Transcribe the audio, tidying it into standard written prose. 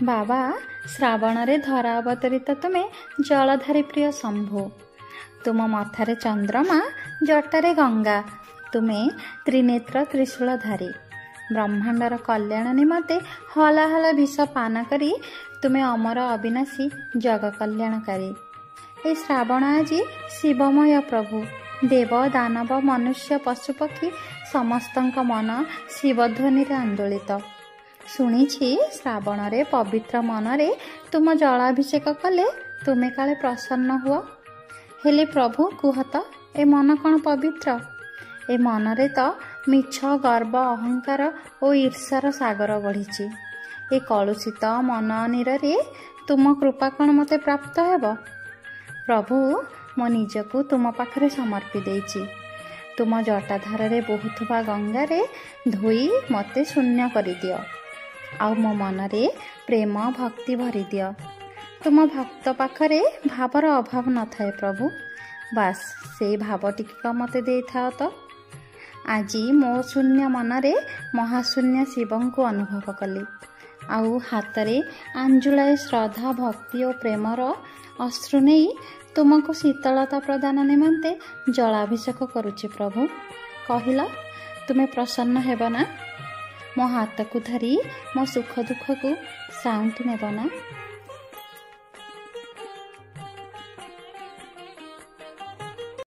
ବାବା, ଶ୍ରାବଣରେ ଧରା ଅବତରିତ ତୁମେ ଜଳଧାରୀ ପ୍ରିୟ ଶମ୍ଭୁ। ତୁମ ମଥାରେ ଚନ୍ଦ୍ରମା, ଜଟାରେ ଗଙ୍ଗା। ତୁମେ ତ୍ରିନେତ୍ର ତ୍ରିଶୂଳଧାରୀ। ବ୍ରହ୍ମାଣ୍ଡର କଲ୍ୟାଣ ନିମନ୍ତେ ହଲାହଲା ବିଷ ପାନ କରି ତୁମେ ଅମର ଅବିନାଶୀ ଜଗ କଲ୍ୟାଣକାରୀ। ଏ ଶ୍ରାବଣ ଆଜି ଶିବମୟ ପ୍ରଭୁ। ଦେବ ଦାନବ ମନୁଷ୍ୟ ପଶୁପକ୍ଷୀ ସମସ୍ତଙ୍କ ମନ ଶିବଧ୍ୱନିରେ ଆନ୍ଦୋଳିତ। ଶୁଣିଛି ଶ୍ରାବଣରେ ପବିତ୍ର ମନରେ ତୁମ ଜଳାଭିଷେକ କଲେ ତୁମେ କାଳେ ପ୍ରସନ୍ନ ହୁଅ। ହେଲେ ପ୍ରଭୁ କୁହ ତ, ଏ ମନ କ'ଣ ପବିତ୍ର? ଏ ମନରେ ତ ମିଛ, ଗର୍ବ, ଅହଙ୍କାର ଓ ଈର୍ଷାର ସାଗର ବଢ଼ିଛି। ଏ କଳୁଷିତ ମନ ନିରରେ ତୁମ କୃପା କ'ଣ ମୋତେ ପ୍ରାପ୍ତ ହେବ? ପ୍ରଭୁ, ମୋ ନିଜକୁ ତୁମ ପାଖରେ ସମର୍ପି ଦେଇଛି। ତୁମ ଜଟାଧାରରେ ବହୁଥିବା ଗଙ୍ଗାରେ ଧୋଇ ମୋତେ ଶୂନ୍ୟ କରିଦିଅ। ଆଉ ମୋ ମନରେ ପ୍ରେମ ଭକ୍ତି ଭରିଦିଅ। ତୁମ ଭକ୍ତ ପାଖରେ ଭାବର ଅଭାବ ନଥାଏ ପ୍ରଭୁ। ବାସ୍ ସେଇ ଭାବ ଟିକିକ ମୋତେ ଦେଇଥାଅ ତ। ଆଜି ମୋ ଶୂନ୍ୟ ମନରେ ମହାଶୂନ୍ୟ ଶିବଙ୍କୁ ଅନୁଭବ କଲି। ଆଉ ହାତରେ ଆଞ୍ଜୁଳାଏ ଶ୍ରଦ୍ଧା, ଭକ୍ତି ଓ ପ୍ରେମର ଅଶ୍ରୁ ନେଇ ତୁମକୁ ଶୀତଳତା ପ୍ରଦାନ ନିମନ୍ତେ ଜଳାଭିଷେକ କରୁଛି ପ୍ରଭୁ। କହିଲ, ତୁମେ ପ୍ରସନ୍ନ ହେବ ନା? ମୋ ହାତକୁ ଧରି ମୋ ସୁଖ ଦୁଃଖକୁ ସାଉଁଟି ନେବ ନା?